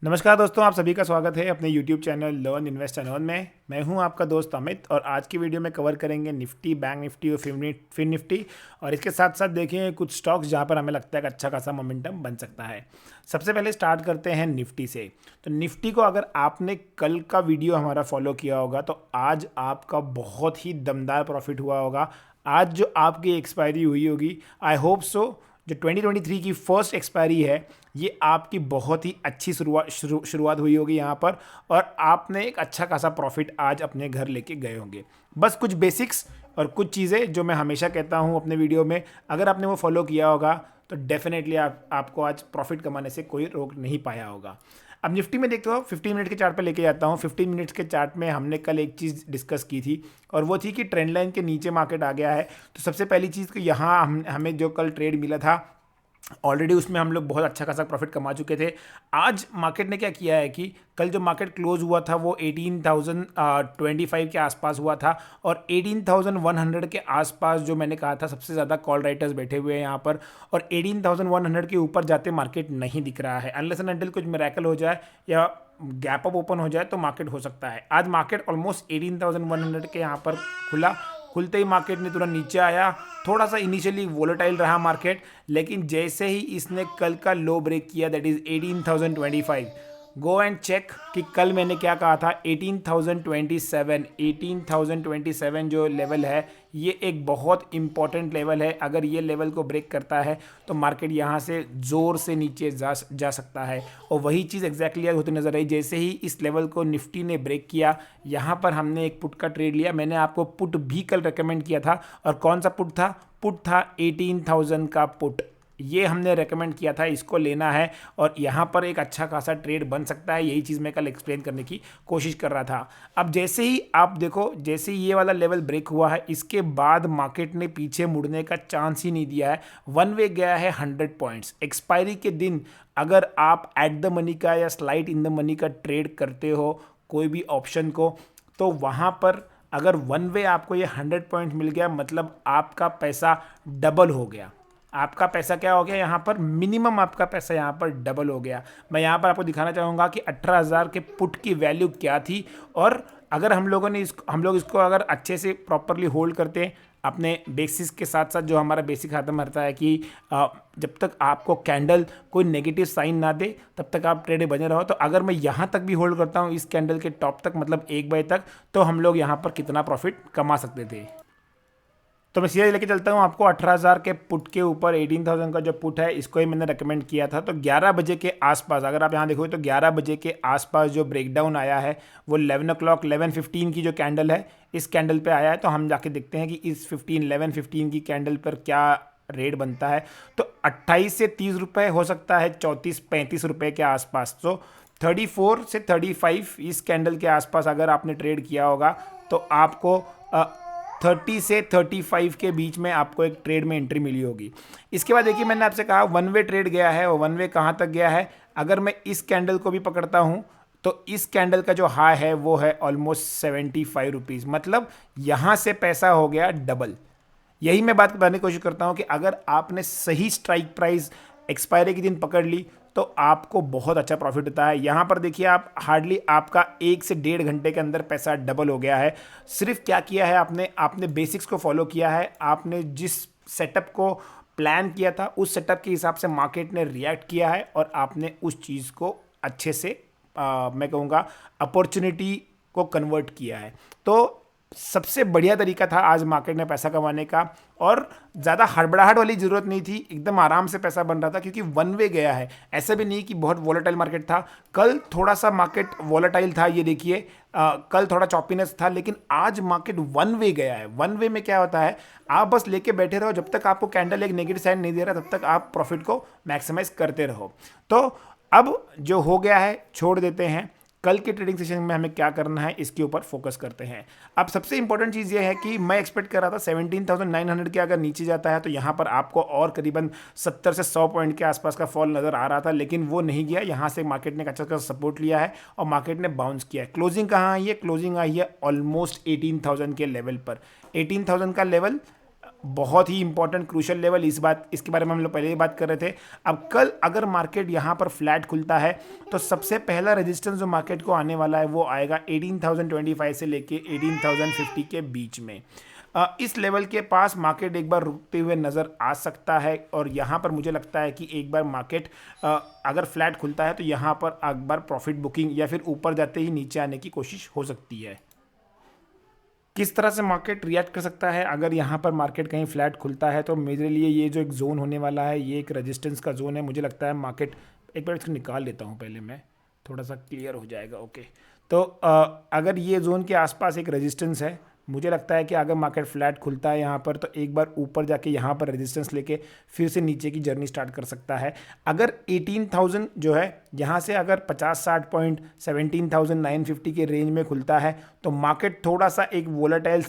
नमस्कार दोस्तों, आप सभी का स्वागत है अपने YouTube channel learn invest and earn में। मैं हूं आपका दोस्त अमित और आज की वीडियो में कवर करेंगे निफ्टी, बैंक निफ्टी और फिन निफ्टी। और इसके साथ साथ देखेंगे कुछ स्टॉक्स जहां पर हमें लगता है कि अच्छा खासा मोमेंटम बन सकता है। सबसे पहले स्टार्ट करते हैं निफ्टी से। तो निफ्टी को अगर आपने कल का वीडियो हमारा फॉलो किया होगा तो आज आपका बहुत ही दमदार प्रॉफिट हुआ होगा। आज जो आपकी एक्सपायरी हुई होगी, आई होप सो जो 2023 की फर्स्ट एक्सपायरी है, ये आपकी बहुत ही अच्छी शुरुआत हुई होगी यहाँ पर, और आपने एक अच्छा खासा प्रॉफिट आज अपने घर लेके गए होंगे। बस कुछ बेसिक्स और कुछ चीज़ें जो मैं हमेशा कहता हूँ अपने वीडियो में, अगर आपने वो फॉलो किया होगा तो डेफिनेटली आपको आज प्रॉफिट कमाने से कोई रोक नहीं पाया होगा। अब निफ्टी में देखते हो 15 मिनट के चार्ट पे लेके जाता हूँ। 15 मिनट्स के चार्ट में हमने कल एक चीज़ डिस्कस की थी और वो थी कि ट्रेंड लाइन के नीचे मार्केट आ गया है। तो सबसे पहली चीज़ कि यहाँ हमें जो कल ट्रेड मिला था ऑलरेडी उसमें हम लोग बहुत अच्छा खासा प्रॉफिट कमा चुके थे। आज मार्केट ने क्या किया है कि कल जो मार्केट क्लोज हुआ था वो 18,025 के आसपास हुआ था, और 18,100 के आसपास जो मैंने कहा था सबसे ज़्यादा कॉल राइटर्स बैठे हुए हैं यहाँ पर, और 18,100 के ऊपर जाते मार्केट नहीं दिख रहा है। अनलेस एंड अनटिल कुछ मिरेकल हो जाए या गैप अप ओपन हो जाए तो मार्केट हो सकता है। आज मार्केट ऑलमोस्ट 18,100 के यहाँ पर खुला। खुलते ही मार्केट ने तुरंत नीचे आया। थोड़ा सा इनिशियली वोलेटाइल रहा मार्केट, लेकिन जैसे ही इसने कल का लो ब्रेक किया, that is 18,025, go and check कि कल मैंने क्या कहा था। 18,027 जो लेवल है, ये एक बहुत इंपॉर्टेंट लेवल है। अगर ये लेवल को ब्रेक करता है तो मार्केट यहाँ से ज़ोर से नीचे जा सकता है, और वही चीज़ एग्जैक्टली होती नज़र आई। जैसे ही इस लेवल को निफ्टी ने ब्रेक किया, यहाँ पर हमने एक पुट का ट्रेड लिया। मैंने आपको पुट भी कल रेकमेंड किया था, और कौन सा पुट था? पुट था 18,000 का पुट। ये हमने रेकमेंड किया था, इसको लेना है और यहाँ पर एक अच्छा खासा ट्रेड बन सकता है। यही चीज़ मैं कल एक्सप्लेन करने की कोशिश कर रहा था। अब जैसे ही आप देखो, जैसे ही ये वाला लेवल ब्रेक हुआ है, इसके बाद मार्केट ने पीछे मुड़ने का चांस ही नहीं दिया है। वन वे गया है 100 पॉइंट्स। एक्सपायरी के दिन अगर आप एट द मनी का या स्लाइट इन द मनी का ट्रेड करते हो कोई भी ऑप्शन को, तो वहाँ पर अगर वन वे आपको ये 100 पॉइंट मिल गया, मतलब आपका पैसा डबल हो गया। आपका पैसा क्या हो गया यहाँ पर? मिनिमम आपका पैसा यहाँ पर डबल हो गया। मैं यहाँ पर आपको दिखाना चाहूँगा कि 18,000 के पुट की वैल्यू क्या थी, और अगर हम लोग इसको अगर अच्छे से प्रॉपरली होल्ड करते हैं अपने बेसिस के साथ साथ, जो हमारा बेसिक खत्म रहता है कि जब तक आपको कैंडल कोई नेगेटिव साइन ना दे तब तक आप ट्रेड बने रहो। तो अगर मैं यहाँ तक भी होल्ड करता हूँ इस कैंडल के टॉप तक, मतलब 1 बजे तक, तो हम लोग यहाँ पर कितना प्रॉफिट कमा सकते थे। तो मैं सीधा लेके चलता हूँ आपको 18,000 के पुट के ऊपर। 18,000 का जो पुट है, इसको ही मैंने रेकमेंड किया था। तो 11 बजे के आसपास, अगर आप यहाँ देखोगे तो 11 बजे के आसपास जो ब्रेकडाउन आया है वो 11:15 की जो कैंडल है, इस कैंडल पे आया है। तो हम जाके देखते हैं कि इस 11:15 की कैंडल पर क्या रेट बनता है। तो 28 से 30 रुपये हो सकता है, 34-35 रुपये के आसपास। तो 34 से 35 इस कैंडल के आसपास अगर आपने ट्रेड किया होगा तो आपको 30 से 35 के बीच में आपको एक ट्रेड में एंट्री मिली होगी। इसके बाद देखिए, मैंने आपसे कहा वन वे ट्रेड गया है, और वन वे कहाँ तक गया है? अगर मैं इस कैंडल को भी पकड़ता हूँ तो इस कैंडल का जो हाई है वो है ऑलमोस्ट 75 रुपीज़, मतलब यहाँ से पैसा हो गया डबल। यही मैं बात करने की कोशिश करता हूँ कि अगर आपने सही स्ट्राइक प्राइस एक्सपायरी के दिन पकड़ ली तो आपको बहुत अच्छा प्रॉफिट होता है। यहाँ पर देखिए, आप हार्डली आपका 1 से 1.5 घंटे के अंदर पैसा डबल हो गया है। सिर्फ क्या किया है आपने बेसिक्स को फॉलो किया है। आपने जिस सेटअप को प्लान किया था उस सेटअप के हिसाब से मार्केट ने रिएक्ट किया है, और आपने उस चीज़ को अच्छे से मैं कहूँगा अपॉर्चुनिटी को कन्वर्ट किया है। तो सबसे बढ़िया तरीका था आज मार्केट में पैसा कमाने का, और ज़्यादा हड़बड़ाहट वाली ज़रूरत नहीं थी। एकदम आराम से पैसा बन रहा था, क्योंकि वन वे गया है। ऐसा भी नहीं कि बहुत वॉलेटाइल मार्केट था। कल थोड़ा सा मार्केट वॉलेटाइल था, ये देखिए, कल थोड़ा चॉपीनेस था, लेकिन आज मार्केट वन वे गया है। वन वे में क्या होता है, आप बस लेके बैठे रहो, जब तक आपको कैंडल एक नेगेटिव साइन नहीं दे रहा तब तक आप प्रॉफिट को मैक्सिमाइज करते रहो। तो अब जो हो गया है छोड़ देते हैं, कल के ट्रेडिंग सेशन में हमें क्या करना है इसके ऊपर फोकस करते हैं। अब सबसे इंपॉर्टेंट चीज़ ये है कि मैं एक्सपेक्ट कर रहा था 17,900 के अगर नीचे जाता है तो यहाँ पर आपको और करीबन 70 से 100 पॉइंट के आसपास का फॉल नज़र आ रहा था, लेकिन वो नहीं गया। यहाँ से मार्केट ने एक अच्छा खासा सपोर्ट लिया है और मार्केट ने बाउंस किया है। क्लोजिंग कहाँ आई है? क्लोजिंग आई है ऑलमोस्ट 18,000 के लेवल पर। 18,000 का लेवल बहुत ही इंपॉर्टेंट क्रूशियल लेवल, इसके बारे में हम लोग पहले ही बात कर रहे थे। अब कल अगर मार्केट यहाँ पर फ्लैट खुलता है तो सबसे पहला रेजिस्टेंस जो मार्केट को आने वाला है वो आएगा 18,025 से लेके 18,050 के बीच में। इस लेवल के पास मार्केट एक बार रुकते हुए नज़र आ सकता है, और यहाँ पर मुझे लगता है कि एक बार मार्केट अगर फ्लैट खुलता है तो यहाँ पर एक बार प्रॉफिट बुकिंग या फिर ऊपर जाते ही नीचे आने की कोशिश हो सकती है। किस तरह से मार्केट रिएक्ट कर सकता है अगर यहाँ पर मार्केट कहीं फ्लैट खुलता है, तो मेरे लिए ये जो एक जोन होने वाला है ये एक रेजिस्टेंस का जोन है। मुझे लगता है मार्केट, एक बार इसको निकाल लेता हूँ पहले मैं, थोड़ा सा क्लियर हो जाएगा। ओके, तो अगर ये जोन के आसपास एक रेजिस्टेंस है, मुझे लगता है कि अगर मार्केट फ्लैट खुलता है यहाँ पर तो एक बार ऊपर जाके यहाँ पर रेजिस्टेंस लेके फिर से नीचे की जर्नी स्टार्ट कर सकता है। अगर 18,000 जो है यहाँ से अगर 50-60 पॉइंट 17,950 के रेंज में खुलता है तो मार्केट थोड़ा सा एक वोलेटाइल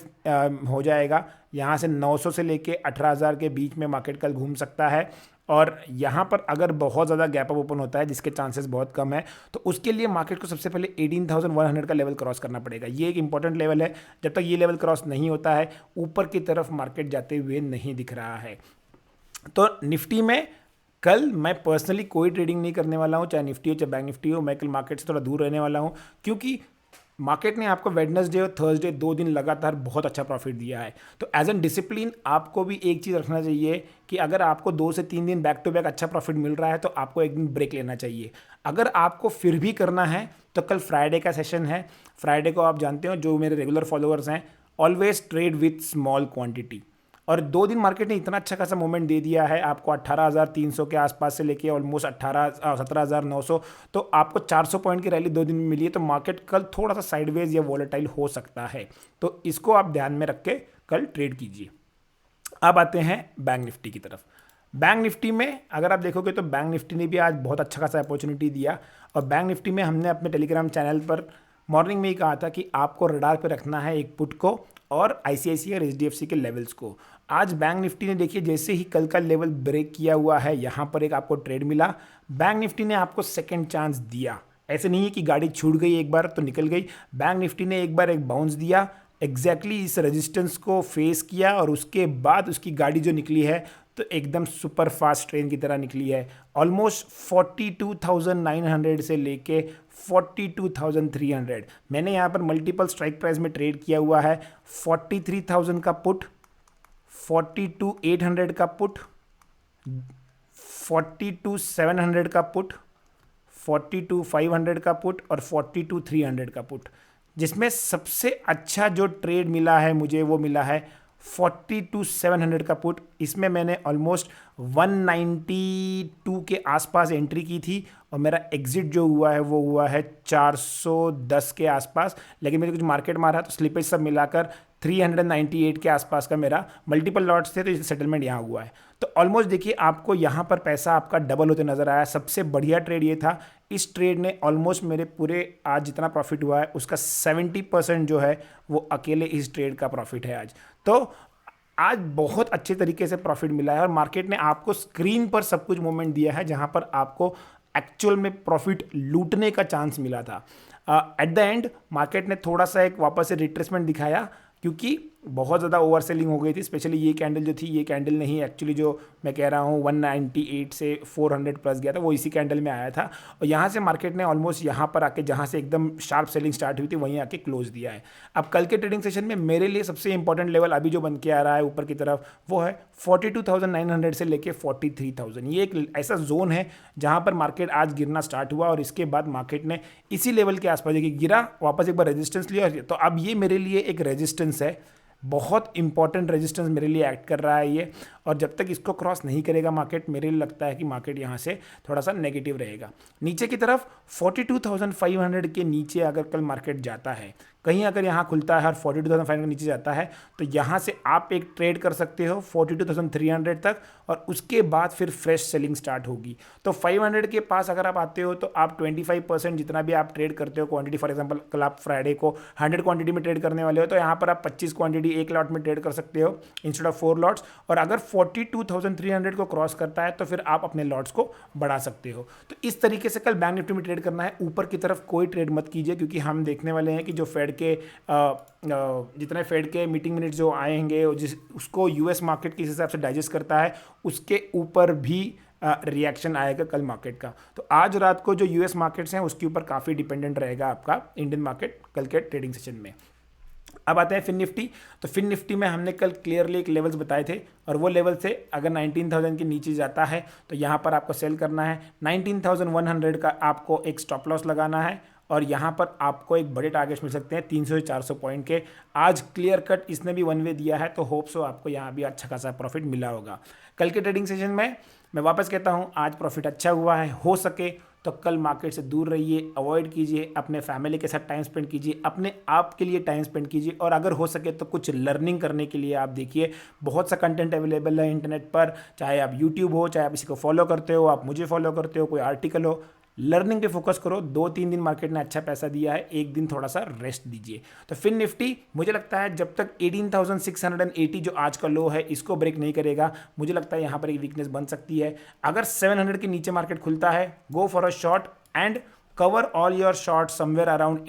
हो जाएगा। यहाँ से 900 से लेके 18,000 के बीच में मार्केट कल घूम सकता है, और यहाँ पर अगर बहुत ज़्यादा गैप अप ओपन होता है जिसके चांसेस बहुत कम है तो उसके लिए मार्केट को सबसे पहले 18,100 का लेवल क्रॉस करना पड़ेगा। ये एक इंपॉर्टेंट लेवल है, जब तक ये लेवल क्रॉस नहीं होता है ऊपर की तरफ मार्केट जाते हुए नहीं दिख रहा है। तो निफ्टी में कल मैं पर्सनली कोई ट्रेडिंग नहीं करने वाला हूँ, चाहे निफ्टी हो चाहे बैंक निफ्टी हो। मैं कल मार्केट से थोड़ा दूर रहने वाला हूँ, क्योंकि मार्केट ने आपको वेडनेसडे और थर्सडे 2 दिन लगातार बहुत अच्छा प्रॉफिट दिया है। तो एज एन डिसिप्लिन आपको भी एक चीज़ रखना चाहिए कि अगर आपको 2 से 3 दिन बैक टू बैक अच्छा प्रॉफिट मिल रहा है तो आपको एक दिन ब्रेक लेना चाहिए। अगर आपको फिर भी करना है तो कल फ्राइडे का सेशन है। फ्राइडे को आप जानते हो, जो मेरे रेगुलर फॉलोअर्स हैं, always trade with small quantity. और 2 दिन मार्केट ने इतना अच्छा खासा मूवमेंट दे दिया है आपको 18,300 के आसपास से लेके ऑलमोस्ट 17,900, तो आपको 400 पॉइंट की रैली 2 दिन में मिली है। तो मार्केट कल थोड़ा सा साइडवेज या वॉलेटाइल हो सकता है, तो इसको आप ध्यान में रख के कल ट्रेड कीजिए। अब आते हैं बैंक निफ्टी की तरफ। बैंक निफ्टी में अगर आप देखोगे तो बैंक निफ्टी ने भी आज बहुत अच्छा खासा अपॉर्चुनिटी दिया, और बैंक निफ्टी में हमने अपने टेलीग्राम चैनल पर मॉर्निंग में ही कहा था कि आपको रडार पे रखना है एक पुट को और आईसीआईसीआई और एचडीएफसी के लेवल्स को। आज बैंक निफ्टी ने देखिए जैसे ही कल का लेवल ब्रेक किया हुआ है, यहाँ पर एक आपको ट्रेड मिला। बैंक निफ्टी ने आपको सेकंड चांस दिया, ऐसे नहीं है कि गाड़ी छूट गई एक बार तो निकल गई। बैंक निफ्टी ने एक बार एक बाउंस दिया, एग्जैक्टली इस रेजिस्टेंस को फेस किया, और उसके बाद उसकी गाड़ी जो निकली है तो एकदम सुपर फास्ट ट्रेन की तरह निकली है। ऑलमोस्ट 42,900 से लेके 42,300। मैंने यहाँ पर मल्टीपल स्ट्राइक प्राइस में ट्रेड किया हुआ है। 43,000 का पुट, 42,800 का पुट, 42,700 का पुट, 42,500 का पुट और 42,300 का पुट, जिसमें सबसे अच्छा जो ट्रेड मिला है मुझे वो मिला है 42,700 का पुट। इसमें मैंने ऑलमोस्ट 192 के आसपास एंट्री की थी, और मेरा एग्जिट जो हुआ है वो हुआ है 410 के आसपास। लेकिन मैंने कुछ मार्केट मारा तो स्लिपेज सब मिलाकर 398 के आसपास का मेरा मल्टीपल लॉट्स थे, तो सेटलमेंट यहाँ हुआ है। तो ऑलमोस्ट देखिए आपको यहाँ पर पैसा आपका डबल होते नजर आया। सबसे बढ़िया ट्रेड ये था, इस ट्रेड ने ऑलमोस्ट मेरे पूरे आज जितना प्रॉफिट हुआ है उसका 70% जो है वो अकेले इस ट्रेड का प्रॉफिट है आज। तो आज बहुत अच्छे तरीके से प्रॉफिट मिला है, और मार्केट ने आपको स्क्रीन पर सब कुछ मूवमेंट दिया है जहाँ पर आपको एक्चुअल में प्रॉफिट लूटने का चांस मिला था। एट द एंड मार्केट ने थोड़ा सा एक वापस से रिट्रेसमेंट दिखाया, क्योंकि बहुत ज़्यादा ओवर सेलिंग हो गई थी। स्पेशली ये कैंडल जो थी, ये कैंडल नहीं एक्चुअली जो मैं कह रहा हूँ 198 से 400 प्लस गया था वो इसी कैंडल में आया था, और यहाँ से मार्केट ने ऑलमोस्ट यहाँ पर आके जहाँ से एकदम शार्प सेलिंग स्टार्ट हुई थी वहीं आके क्लोज दिया है। अब कल के ट्रेडिंग सेशन में मेरे लिए सबसे इंपॉर्टेंट लेवल अभी जो बन के आ रहा है ऊपर की तरफ वो है 42,900 से लेके 43,000। ये एक ऐसा जोन है जहाँ पर मार्केट आज गिरना स्टार्ट हुआ, और इसके बाद मार्केट ने इसी लेवल के आसपास देखिए गिरा, वापस एक बार रेजिस्टेंस लिया। तो अब ये मेरे लिए एक रेजिस्टेंस है, बहुत इंपॉर्टेंट रेजिस्टेंस मेरे लिए एक्ट कर रहा है ये, और जब तक इसको क्रॉस नहीं करेगा मार्केट, मेरे लिए लगता है कि मार्केट यहाँ से थोड़ा सा नेगेटिव रहेगा। नीचे की तरफ 42,500 के नीचे अगर कल मार्केट जाता है, कहीं अगर यहाँ खुलता है और 42,500 के नीचे जाता है, तो यहाँ से आप एक ट्रेड कर सकते हो 42,300 तक, और उसके बाद फिर फ्रेश सेलिंग स्टार्ट होगी। तो 500 के पास अगर आप आते हो तो आप 25% जितना भी आप ट्रेड करते हो क्वांटिटी, फॉर एग्जांपल कल आप फ्राइडे को 100 क्वांटिटी में ट्रेड करने वाले हो तो यहाँ पर आप 25 क्वांटिटी एक लॉट में ट्रेड कर सकते हो इंस्टेड ऑफ 4 लॉट्स। और अगर 42,300 को क्रॉस करता है तो फिर आप अपने लॉट्स को बढ़ा सकते हो। तो इस तरीके से कल बैंक निफ्टी में ट्रेड करना है। ऊपर की तरफ कोई ट्रेड मत कीजिए, क्योंकि हम देखने वाले हैं कि जो फेड के जितने फेड के मीटिंग मिनट्स जो आएंगे और जिस उसको यूएस मार्केट किस हिसाब से डाइजेस्ट करता है उसके ऊपर भी रिएक्शन आएगा कल मार्केट का। तो आज रात को जो यूएस मार्केट्स हैं उसके ऊपर काफ़ी डिपेंडेंट रहेगा आपका इंडियन मार्केट कल के ट्रेडिंग सेशन में। अब आते हैं फिन निफ्टी। तो फिन निफ्टी में हमने कल क्लियरली एक लेवल्स बताए थे और वो लेवल से अगर 19,000 के नीचे जाता है तो यहाँ पर आपको सेल करना है। 19,100 का आपको एक स्टॉप लॉस लगाना है और यहाँ पर आपको एक बड़े टारगेट्स मिल सकते हैं 300 से 400 पॉइंट के। आज क्लियर कट इसने भी वन वे दिया है तो होप सो आपको यहाँ भी अच्छा खासा प्रॉफिट मिला होगा। कल के ट्रेडिंग सेशन में मैं वापस कहता हूँ आज प्रॉफिट अच्छा हुआ है। हो सके तो कल मार्केट से दूर रहिए, अवॉइड कीजिए, अपने फैमिली के साथ टाइम स्पेंड कीजिए, अपने आप के लिए टाइम स्पेंड कीजिए और अगर हो सके तो कुछ लर्निंग करने के लिए आप देखिए बहुत सा कंटेंट अवेलेबल है इंटरनेट पर, चाहे आप यूट्यूब हो, चाहे आप किसी को फॉलो करते हो, आप मुझे फॉलो करते हो, कोई आर्टिकल हो, लर्निंग पे फोकस करो। 2-3 दिन मार्केट ने अच्छा पैसा दिया है, एक दिन थोड़ा सा रेस्ट दीजिए। तो फिन निफ्टी मुझे लगता है जब तक 18,680 जो आज का लो है इसको ब्रेक नहीं करेगा, मुझे लगता है यहाँ पर एक वीकनेस बन सकती है। अगर 700 के नीचे मार्केट खुलता है, go for a short and cover all your short somewhere around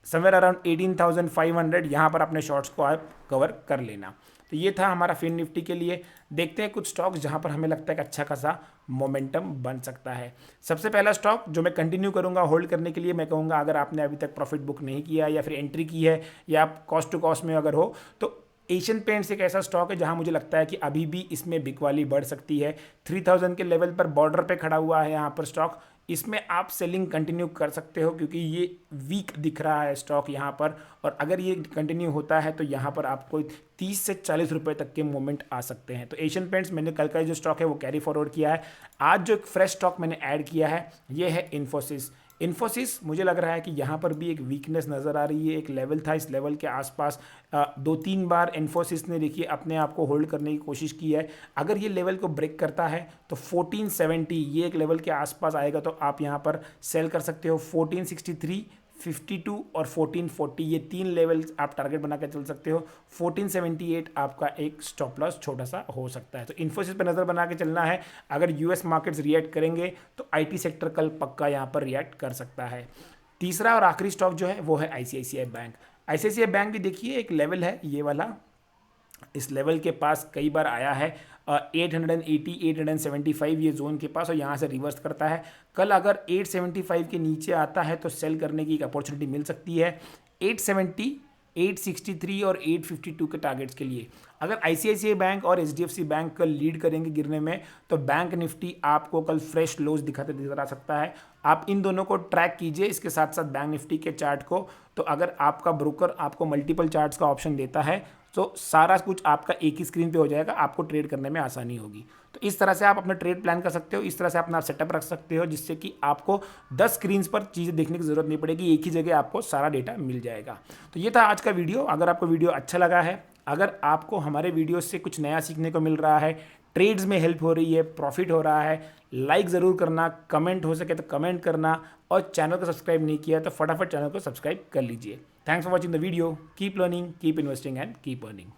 18,500 यहाँ पर अपने शॉर्ट्स को आप कवर कर लेना। तो ये था हमारा फिन निफ्टी के लिए। देखते हैं कुछ स्टॉक्स जहां पर हमें लगता है कि अच्छा खासा मोमेंटम बन सकता है। सबसे पहला स्टॉक जो मैं कंटिन्यू करूंगा होल्ड करने के लिए, मैं कहूँगा अगर आपने अभी तक प्रॉफिट बुक नहीं किया या फिर एंट्री की है या आप कॉस्ट टू कॉस्ट में अगर हो तो एशियन पेंट्स एक ऐसा स्टॉक है जहां मुझे लगता है कि अभी भी इसमें बिकवाली बढ़ सकती है। 3,000 के लेवल पर बॉर्डर पे खड़ा हुआ है यहाँ पर स्टॉक, इसमें आप सेलिंग कंटिन्यू कर सकते हो क्योंकि ये वीक दिख रहा है स्टॉक यहाँ पर और अगर ये कंटिन्यू होता है तो यहाँ पर आपको 30 से 40 रुपए तक के मूवमेंट आ सकते हैं। तो एशियन पेंट्स मैंने कल का जो स्टॉक है वो कैरी फॉरवर्ड किया है। आज जो एक फ्रेश स्टॉक मैंने ऐड किया है ये है इन्फोसिस। इन्फोसिस मुझे लग रहा है कि यहाँ पर भी एक वीकनेस नज़र आ रही है। एक लेवल था, इस लेवल के आसपास 2-3 बार इन्फोसिस ने देखिए अपने आप को होल्ड करने की कोशिश की है। अगर ये लेवल को ब्रेक करता है तो 1470 ये एक लेवल के आसपास आएगा तो आप यहाँ पर सेल कर सकते हो। 1463, 52 और 1440 ये 3 लेवल आप टारगेट बना के चल सकते हो। 1478 आपका एक स्टॉप लॉस छोटा सा हो सकता है। तो इन्फोसिस पे नज़र बना के चलना है। अगर यूएस मार्केट्स रिएक्ट करेंगे तो आईटी सेक्टर कल पक्का यहाँ पर रिएक्ट कर सकता है। तीसरा और आखिरी स्टॉक जो है वो है आईसीआईसीआई बैंक। आईसीआईसीआई बैंक भी देखिए एक लेवल है ये वाला, इस लेवल के पास कई बार आया है 880, 875 ये जोन के पास और यहाँ से रिवर्स करता है। कल अगर 875 के नीचे आता है तो सेल करने की एक अपॉर्चुनिटी मिल सकती है। 870, 863 और 852 के टारगेट्स के लिए अगर आईसीआईसीआई बैंक और एचडीएफसी बैंक कल लीड करेंगे गिरने में तो बैंक निफ्टी आपको कल फ्रेश लोज दिखाते नजर आ सकता है। आप इन दोनों को ट्रैक कीजिए इसके साथ साथ बैंक निफ्टी के चार्ट को। तो अगर आपका ब्रोकर आपको मल्टीपल चार्ट्स का ऑप्शन देता है तो सारा कुछ आपका एक ही स्क्रीन पे हो जाएगा, आपको ट्रेड करने में आसानी होगी। तो इस तरह से आप अपना ट्रेड प्लान कर सकते हो, इस तरह से अपना सेटअप रख सकते हो जिससे कि आपको 10 स्क्रीन पर चीज़ें देखने की ज़रूरत नहीं पड़ेगी, एक ही जगह आपको सारा डेटा मिल जाएगा। तो ये था आज का वीडियो। अगर आपको वीडियो अच्छा लगा है, अगर आपको हमारे वीडियो से कुछ नया सीखने को मिल रहा है, ट्रेड्स में हेल्प हो रही है, प्रॉफिट हो रहा है, लाइक ज़रूर करना, कमेंट हो सके तो कमेंट करना और चैनल को सब्सक्राइब नहीं किया तो फटाफट चैनल को सब्सक्राइब कर लीजिए। Thanks for watching the video. Keep learning, keep investing and keep earning.